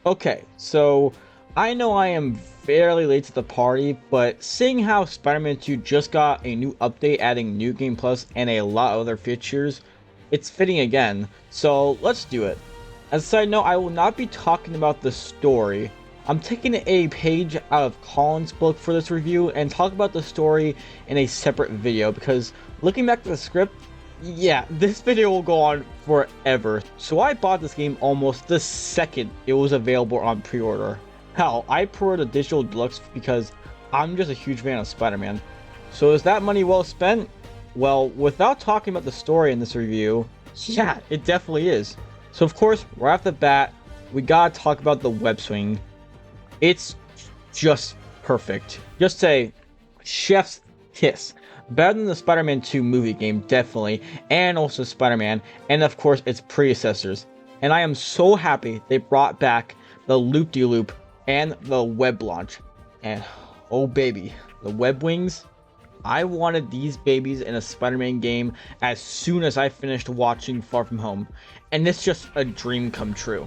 Okay, so I know I am fairly late to the party, but seeing how Spider-Man 2 just got a new update adding New Game Plus and a lot of other features, it's fitting again, so let's do it. As a side note, I will not be talking about the story. I'm taking a page out of Colin's book for this review and talk about the story in a separate video because looking back at the script, yeah, this video will go on forever. So I bought this game almost the second it was available on pre-order. Hell, I pre-ordered the digital deluxe because I'm just a huge fan of Spider-Man. So is that money well spent? Well, without talking about the story in this review, yeah, it definitely is. So of course, right off the bat, we gotta talk about the web swing. It's just perfect. Just a chef's kiss. Better than the Spider-Man 2 movie game, definitely, and also Spider-Man, and of course its predecessors. And I am so happy they brought back the loop-de-loop and the web launch. And oh baby, the web wings. I wanted these babies in a Spider-Man game as soon as I finished watching Far From Home, and it's just a dream come true.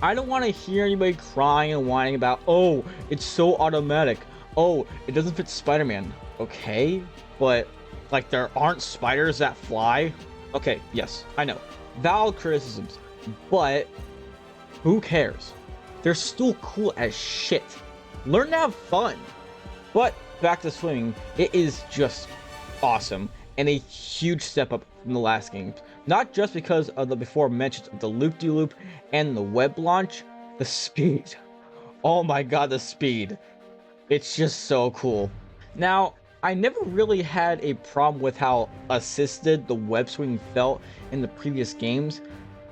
I don't want to hear anybody crying and whining about, oh, it's so automatic. Oh, it doesn't fit Spider-Man. Okay, but like there aren't spiders that fly. Okay, yes, I know. Valid criticisms, but who cares? They're still cool as shit. Learn to have fun. But back to swimming, it is just awesome and a huge step up from the last game. Not just because of the before mentions of the loop-de-loop and the web launch, the speed. Oh my god, the speed. It's just so cool. Now, I never really had a problem with how assisted the web swing felt in the previous games,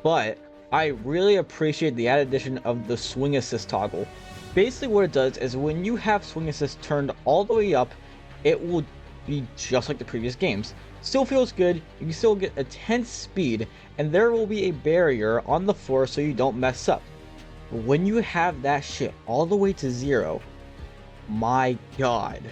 but I really appreciate the added addition of the swing assist toggle. Basically what it does is when you have swing assist turned all the way up, it will be just like the previous games. Still feels good, you can still get a 10th speed, and there will be a barrier on the floor so you don't mess up. But when you have that shit all the way to 0, my god.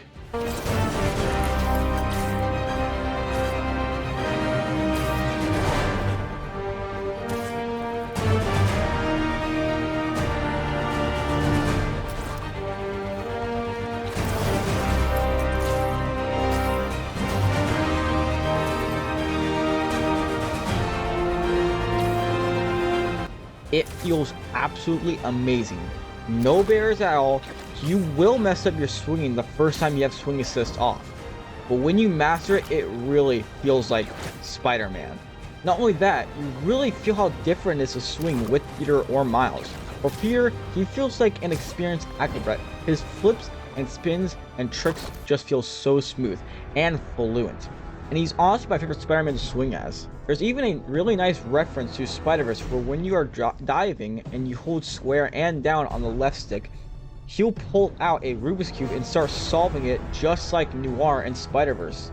It feels absolutely amazing. No barriers at all. You will mess up your swinging the first time you have swing assist off. But when you master it, it really feels like Spider-Man. Not only that, you really feel how different it is to swing with Peter or Miles. For Peter, he feels like an experienced acrobat. His flips and spins and tricks just feel so smooth and fluent. And he's honestly my favorite Spider-Man to swing as. There's even a really nice reference to Spider-Verse where when you are diving and you hold square and down on the left stick, he'll pull out a Rubik's Cube and start solving it just like Noir and Spider-Verse.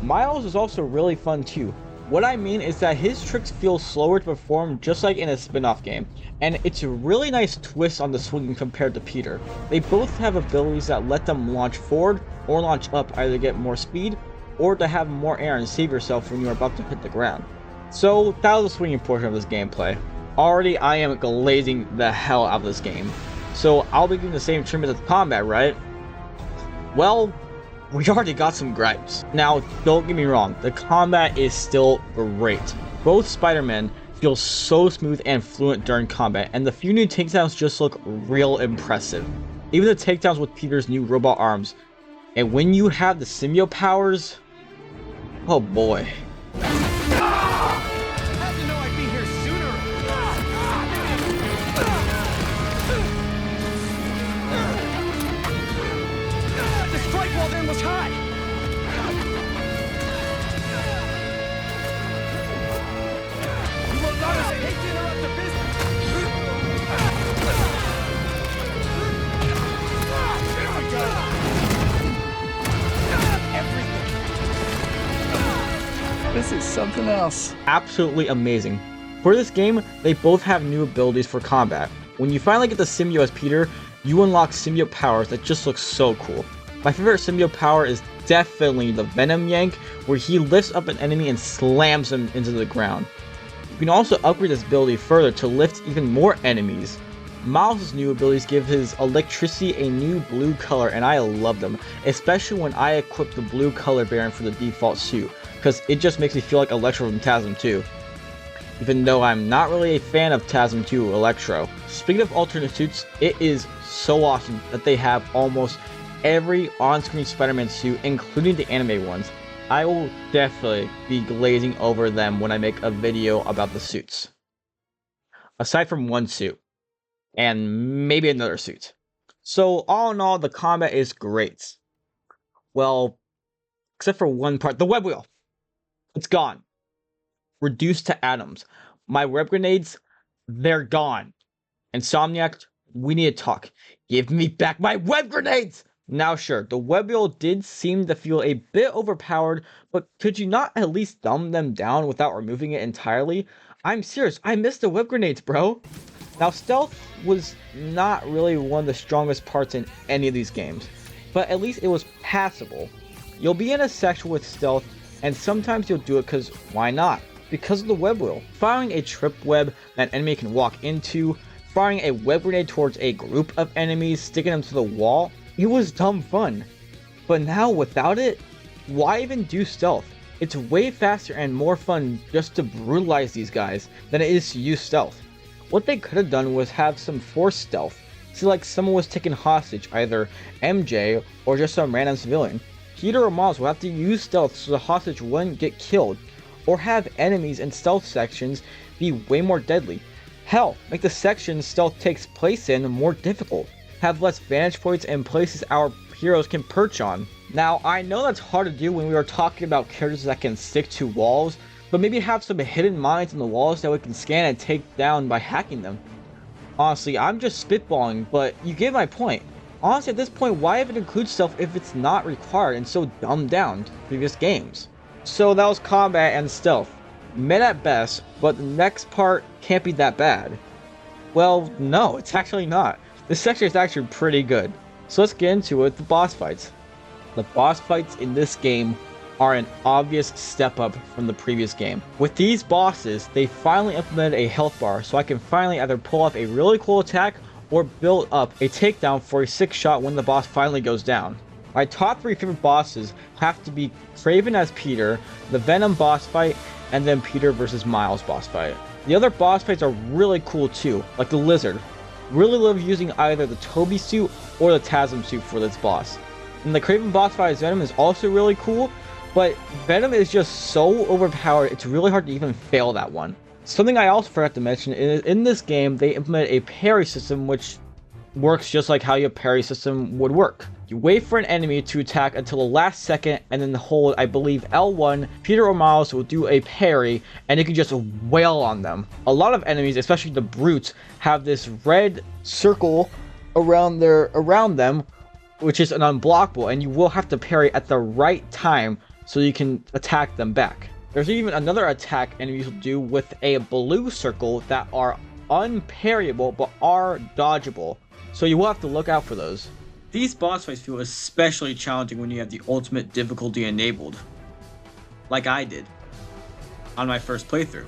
Miles is also really fun too. What I mean is that his tricks feel slower to perform just like in a spin-off game, and it's a really nice twist on the swinging compared to Peter. They both have abilities that let them launch forward or launch up, either to get more speed or to have more air and save yourself when you are about to hit the ground. So that was the swinging portion of this gameplay. Already I am glazing the hell out of this game. So I'll be giving the same treatment as the combat, right? Well, we already got some gripes. Now, don't get me wrong, the combat is still great. Both Spider-Men feel so smooth and fluent during combat, and the few new takedowns just look real impressive. Even the takedowns with Peter's new robot arms. And when you have the symbiote powers, oh boy. Was hot. You will not hate to interrupt the business. There we go. Everything. This is something else. Absolutely amazing. For this game, they both have new abilities for combat. When you finally get the symbiote as Peter, you unlock symbiote powers that just look so cool. My favorite symbiote power is definitely the Venom yank, where he lifts up an enemy and slams them into the ground. You can also upgrade this ability further to lift even more enemies. Miles' new abilities give his electricity a new blue color, and I love them, especially when I equip the blue color variant for the default suit, because it just makes me feel like Electro from TASM 2. Even though I'm not really a fan of TASM 2 Electro. Speaking of alternate suits, it is so awesome that they have almost every on-screen Spider-Man suit, including the anime ones. I will definitely be glazing over them when I make a video about the suits. Aside from one suit, and maybe another suit. So all in all, the combat is great. Well, except for one part, the web wheel. It's gone. Reduced to atoms. My web grenades, they're gone. Insomniac, we need to talk. Give me back my web grenades! Now sure, the web wheel did seem to feel a bit overpowered, but could you not at least dumb them down without removing it entirely? I'm serious, I missed the web grenades, bro. Now stealth was not really one of the strongest parts in any of these games, but at least it was passable. You'll be in a section with stealth, and sometimes you'll do it because why not? Because of the web wheel. Firing a trip web that an enemy can walk into, firing a web grenade towards a group of enemies, sticking them to the wall, it was dumb fun. But now without it, why even do stealth? It's way faster and more fun just to brutalize these guys than it is to use stealth. What they could have done was have some forced stealth. See, like someone was taken hostage, either MJ or just some random civilian. Peter or Miles will have to use stealth so the hostage wouldn't get killed, or have enemies in stealth sections be way more deadly. Hell, make the sections stealth takes place in more difficult. Have less vantage points and places our heroes can perch on. Now, I know that's hard to do when we are talking about characters that can stick to walls, but maybe have some hidden mines in the walls that we can scan and take down by hacking them. Honestly, I'm just spitballing, but you get my point. Honestly, at this point, why even include stealth if it's not required and so dumbed down to previous games? So that was combat and stealth. Mid at best, but the next part can't be that bad. Well, no, it's actually not. This section is actually pretty good. So let's get into it, the boss fights. The boss fights in this game are an obvious step up from the previous game. With these bosses, they finally implemented a health bar, so I can finally either pull off a really cool attack or build up a takedown for a 6-shot when the boss finally goes down. My top 3 favorite bosses have to be Kraven as Peter, the Venom boss fight, and then Peter versus Miles boss fight. The other boss fights are really cool too, like the Lizard. Really love using either the Toby suit or the TASM suit for this boss. And the Kraven boss fight as Venom is also really cool, but Venom is just so overpowered, it's really hard to even fail that one. Something I also forgot to mention is in this game, they implemented a parry system which works just like how your parry system would work. You wait for an enemy to attack until the last second and then hold, I believe, L1, Peter or Miles will do a parry and you can just wail on them. A lot of enemies, especially the brutes, have this red circle around them, which is an unblockable, and you will have to parry at the right time so you can attack them back. There's even another attack enemies will do with a blue circle that are unparryable but are dodgeable, so you will have to look out for those. These boss fights feel especially challenging when you have the ultimate difficulty enabled, like I did on my first playthrough.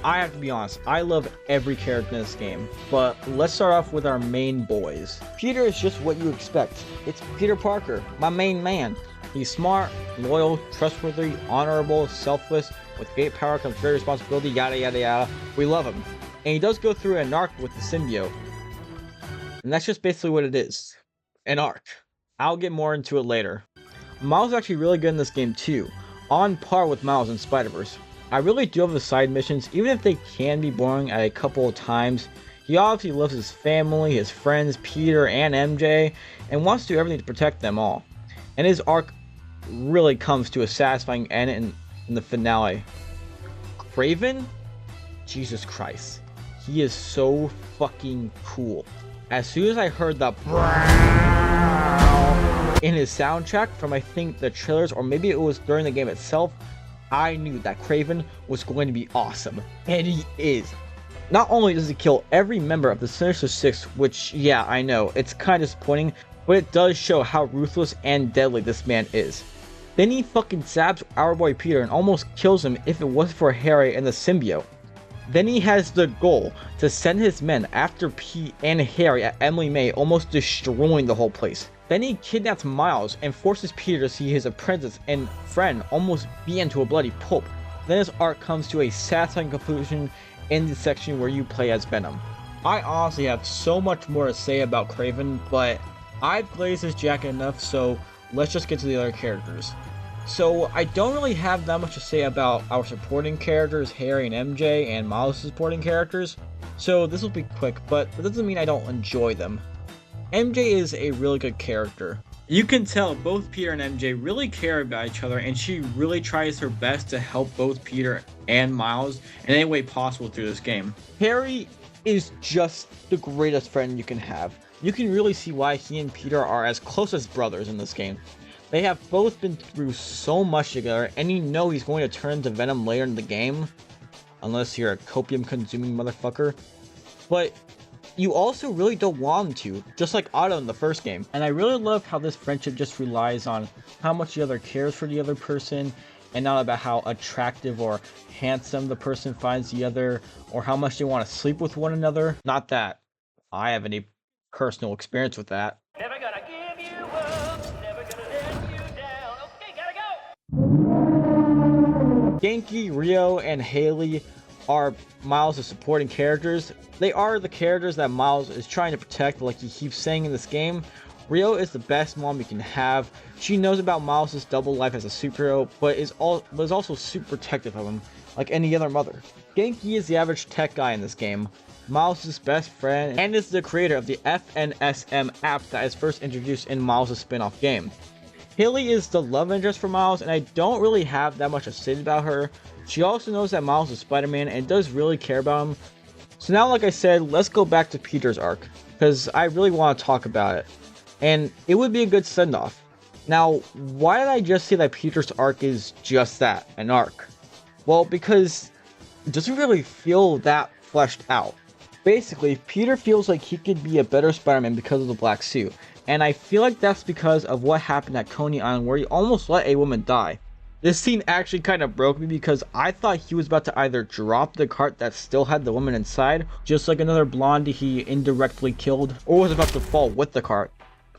I have to be honest, I love every character in this game, but let's start off with our main boys. Peter is just what you expect. It's Peter Parker, my main man. He's smart, loyal, trustworthy, honorable, selfless. With great power comes great responsibility, yada yada yada. We love him. And he does go through an arc with the symbiote. And that's just basically what it is. An arc. I'll get more into it later. Miles is actually really good in this game too. On par with Miles in Spider-Verse. I really do love the side missions, even if they can be boring at a couple of times. He obviously loves his family, his friends, Peter and MJ, and wants to do everything to protect them all. And his arc really comes to a satisfying end in the finale. Kraven? Jesus Christ. He is so fucking cool. As soon as I heard the in his soundtrack from I think the trailers, or maybe it was during the game itself, I knew that Kraven was going to be awesome. And he is. Not only does he kill every member of the Sinister Six, which, yeah, I know, it's kind of disappointing, but it does show how ruthless and deadly this man is. Then he fucking stabs our boy Peter and almost kills him if it wasn't for Harry and the symbiote. Then he has the goal to send his men after Pete and Harry at Emily May, almost destroying the whole place. Then he kidnaps Miles and forces Peter to see his apprentice and friend almost beaten to a bloody pulp. Then his arc comes to a satisfying conclusion in the section where you play as Venom. I honestly have so much more to say about Kraven, but I've glazed his jacket enough, so let's just get to the other characters. So I don't really have that much to say about our supporting characters, Harry and MJ, and Miles' supporting characters, so this will be quick, but that doesn't mean I don't enjoy them. MJ is a really good character. You can tell both Peter and MJ really care about each other, and she really tries her best to help both Peter and Miles in any way possible through this game. Harry is just the greatest friend you can have. You can really see why he and Peter are as close as brothers in this game. They have both been through so much together, and you know he's going to turn into Venom later in the game. Unless you're a copium-consuming motherfucker. But you also really don't want him to, just like Otto in the first game. And I really love how this friendship just relies on how much the other cares for the other person, and not about how attractive or handsome the person finds the other, or how much they want to sleep with one another. Not that I have any personal experience with that. Never gonna give you up, never gonna let you down. Okay, gotta go. Genki, Rio, and Haley are Miles' supporting characters. They are the characters that Miles is trying to protect, like he keeps saying in this game. Rio is the best mom you can have. She knows about Miles' double life as a superhero, but is also super protective of him, like any other mother. Genki is the average tech guy in this game, Miles' best friend, and is the creator of the FNSM app that is first introduced in Miles' spin-off game. Haley is the love interest for Miles, and I don't really have that much to say about her. She also knows that Miles is Spider-Man and does really care about him. So now, like I said, let's go back to Peter's arc, because I really want to talk about it. And it would be a good send-off. Now, why did I just say that Peter's arc is just that, an arc? Well, because it doesn't really feel that fleshed out. Basically, Peter feels like he could be a better Spider-Man because of the black suit. And I feel like that's because of what happened at Coney Island, where he almost let a woman die. This scene actually kind of broke me because I thought he was about to either drop the cart that still had the woman inside, just like another blondie he indirectly killed, or was about to fall with the cart.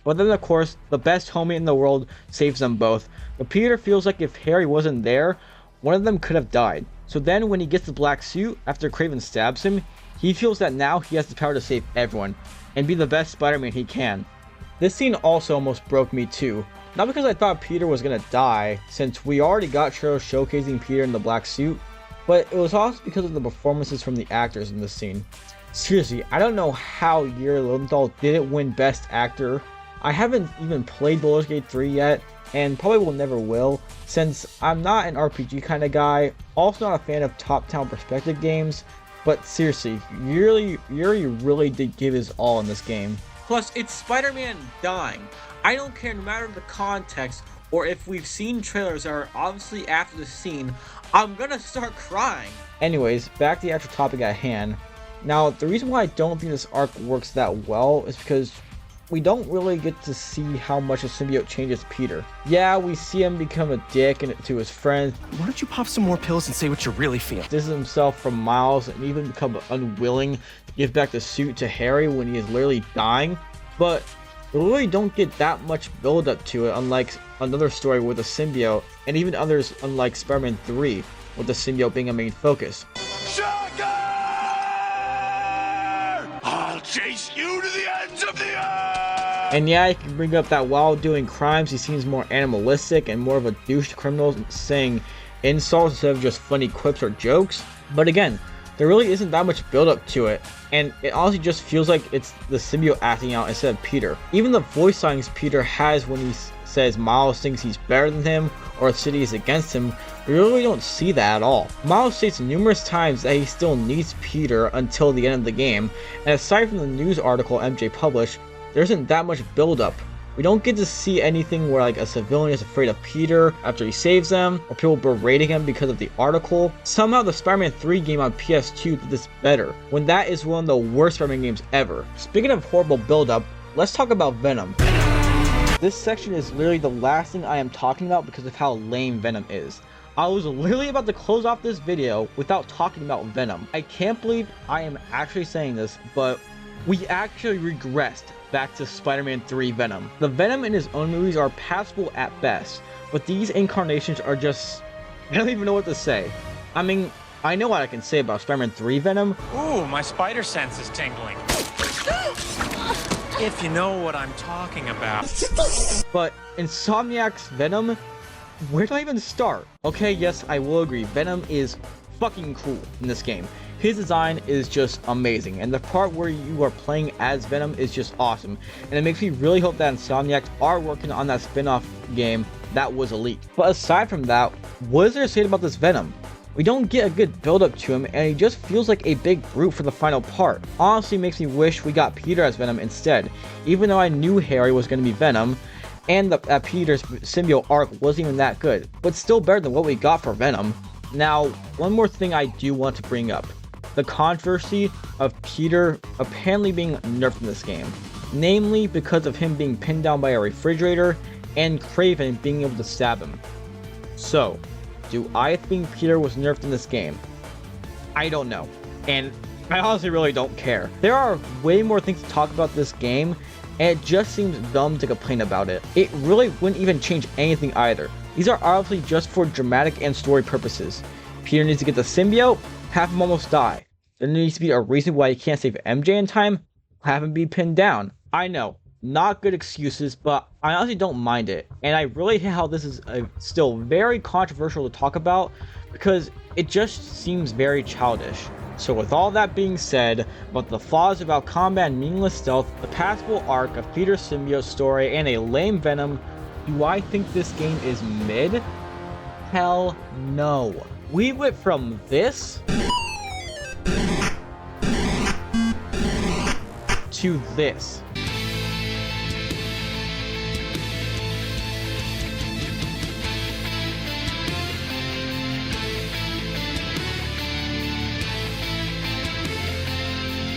But then of course, the best homie in the world saves them both. But Peter feels like if Harry wasn't there, one of them could have died. So then when he gets the black suit, after Kraven stabs him, he feels that now he has the power to save everyone, and be the best Spider-Man he can. This scene also almost broke me too. Not because I thought Peter was gonna die, since we already got trailers showcasing Peter in the black suit, but it was also because of the performances from the actors in this scene. Seriously, I don't know how Yuri Lowenthal didn't win Best Actor. I haven't even played Baldur's Gate 3 yet, and probably will never will, since I'm not an RPG kind of guy, also not a fan of top-down perspective games, but seriously, Yuri really did give his all in this game. Plus, it's Spider-Man dying. I don't care no matter the context, or if we've seen trailers that are obviously after the scene, I'm gonna start crying. Anyways, back to the actual topic at hand. Now, the reason why I don't think this arc works that well is because we don't really get to see how much the symbiote changes Peter. Yeah, we see him become a dick to his friends. Why don't you pop some more pills and say what you really feel? Distance himself from Miles and even become unwilling to give back the suit to Harry when he is literally dying. But we really don't get that much build up to it, unlike another story with a symbiote, and even others unlike Spider-Man 3, with the symbiote being a main focus. Shocker! I'll chase you to the ends of the earth! And yeah, he can bring up that while doing crimes, he seems more animalistic and more of a douche to criminals, saying insults instead of just funny quips or jokes. But again, There really isn't that much build up to it, and it honestly just feels like it's the symbiote acting out instead of Peter. Even the voice lines Peter has when he says Miles thinks he's better than him or the city is against him, we really don't see that at all. Miles states numerous times that he still needs Peter until the end of the game, and aside from the news article MJ published, there isn't that much build up. We don't get to see anything where like a civilian is afraid of Peter after he saves them, or people berating him because of the article. Somehow the Spider-Man 3 game on PS2 did this better, when that is one of the worst Spider-Man games ever. Speaking of horrible build-up, let's talk about Venom. This section is literally the last thing I am talking about because of how lame Venom is. I was literally about to close off this video without talking about Venom. I can't believe I am actually saying this, but we actually regressed back to Spider-Man 3 Venom. The Venom in his own movies are passable at best, but these incarnations are just... I don't even know what to say. I mean, I know what I can say about Spider-Man 3 Venom. Ooh, my spider sense is tingling. If you know what I'm talking about. But Insomniac's Venom, where do I even start? Okay, yes, I will agree, Venom is fucking cool in this game. His design is just amazing, and the part where you are playing as Venom is just awesome, and it makes me really hope that Insomniac are working on that spin-off game that was Elite. But aside from that, what is there to say about this Venom? We don't get a good build-up to him, and he just feels like a big brute for the final part. Honestly, makes me wish we got Peter as Venom instead, even though I knew Harry was going to be Venom, and that Peter's symbiote arc wasn't even that good, but still better than what we got for Venom. Now, one more thing I do want to bring up. The controversy of Peter apparently being nerfed in this game. Namely because of him being pinned down by a refrigerator and Craven being able to stab him. So, do I think Peter was nerfed in this game? I don't know. And I honestly really don't care. There are way more things to talk about this game, and it just seems dumb to complain about it. It really wouldn't even change anything either. These are obviously just for dramatic and story purposes. Peter needs to get the symbiote, have him almost die. There needs to be a reason why he can't save MJ in time, have him be pinned down. I know, not good excuses, but I honestly don't mind it. And I really hate how this is still very controversial to talk about, because it just seems very childish. So with all that being said, about the flaws about combat and meaningless stealth, the passable arc of Peter's symbiote story, and a lame Venom, do I think this game is mid? Hell no. We went from this to this.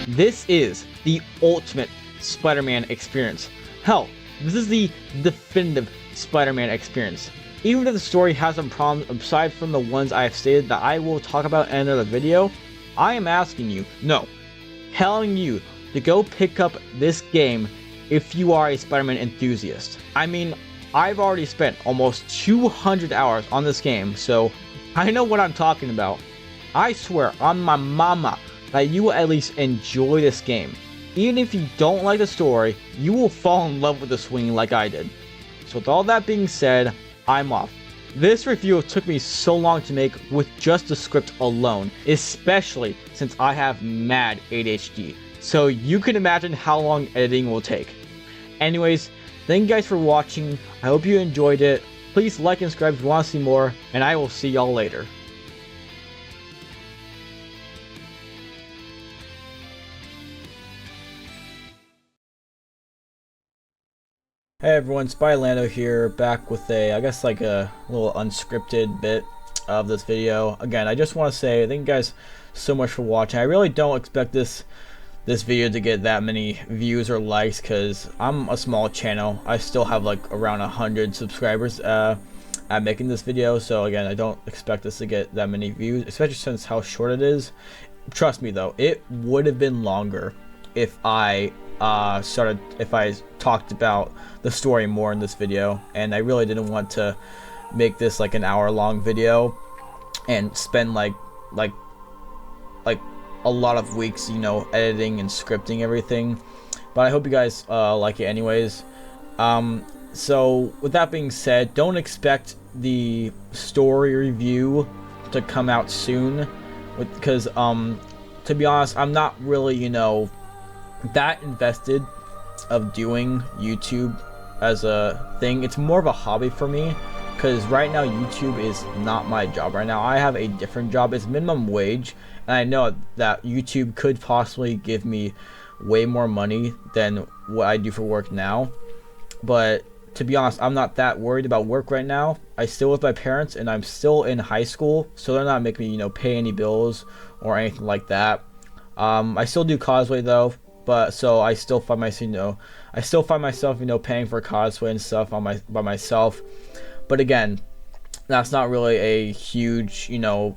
This is the ultimate Spider-Man experience. Hell, this is the definitive Spider-Man experience. Even if the story has some problems aside from the ones I have stated that I will talk about in another video, I am asking you, no, telling you to go pick up this game if you are a Spider-Man enthusiast. I mean, I've already spent almost 200 hours on this game, so I know what I'm talking about. I swear on my mama that you will at least enjoy this game. Even if you don't like the story, you will fall in love with the swinging like I did. So with all that being said, I'm off. This review took me so long to make with just the script alone, especially since I have mad ADHD. So you can imagine how long editing will take. Anyways, thank you guys for watching. I hope you enjoyed it. Please like and subscribe if you want to see more, and I will see y'all later. Hey everyone, Spylando here, back with I guess like a little unscripted bit of this video. Again, I just want to say thank you guys so much for watching. I really don't expect this video to get that many views or likes, because I'm a small channel. I still have like around 100 subscribers at making this video, so again, I don't expect this to get that many views, especially since how short it is. Trust me though, it would have been longer if I talked about the story more in this video, and I really didn't want to make this like an hour-long video and spend like a lot of weeks, you know, editing and scripting everything. But I hope you guys like it anyways. So with that being said, don't expect the story review to come out soon, because to be honest, I'm not really, that invested of doing YouTube as a thing. It's more of a hobby for me, because right now YouTube is not my job. Right now I have a different job. It's minimum wage, and I know that YouTube could possibly give me way more money than what I do for work now. But to be honest, I'm not that worried about work right now. I still live with my parents, and I'm still in high school, so they're not making me, pay any bills or anything like that. I still do cosplay though, but so I still find myself, paying for cosplay and stuff by myself. But again, that's not really a huge,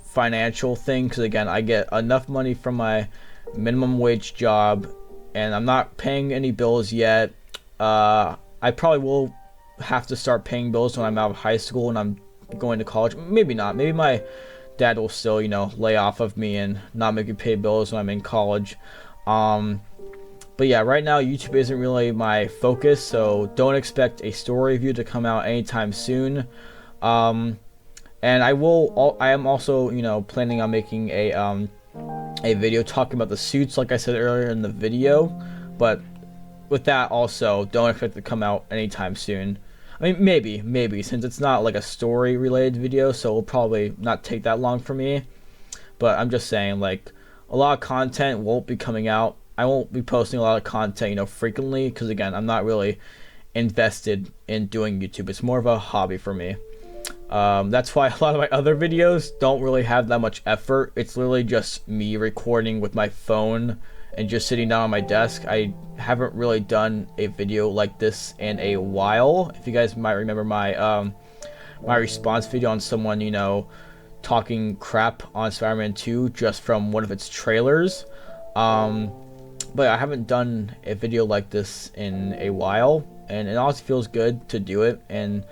financial thing, because again, I get enough money from my minimum wage job, and I'm not paying any bills yet. I probably will have to start paying bills when I'm out of high school and I'm going to college. Maybe not. Maybe my dad will still, lay off of me and not make me pay bills when I'm in college. But yeah, right now YouTube isn't really my focus, so don't expect a story review to come out anytime soon. And I am also, planning on making a video talking about the suits, like I said earlier in the video. But with that also, don't expect it to come out anytime soon. I mean, maybe, since it's not like a story related video, so it'll probably not take that long for me. But I'm just saying, like, a lot of content won't be coming out. I won't be posting a lot of content, frequently, because again, I'm not really invested in doing YouTube. It's more of a hobby for me. That's why a lot of my other videos don't really have that much effort. It's literally just me recording with my phone and just sitting down on my desk. I haven't really done a video like this in a while. If you guys might remember my my response video on someone, talking crap on Spider-Man 2 just from one of its trailers. But I haven't done a video like this in a while, and it honestly feels good to do it and,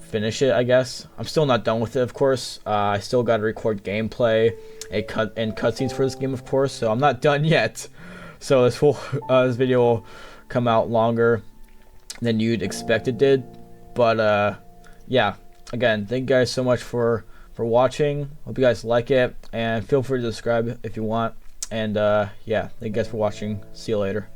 finish it, I guess. I'm still not done with it, of course. I still got to record gameplay and cutscenes for this game, of course, so I'm not done yet. So this video will come out longer than you'd expect it did. But yeah, again, thank you guys so much for watching. Hope you guys like it, and feel free to subscribe if you want. And yeah, thank you guys for watching. See you later.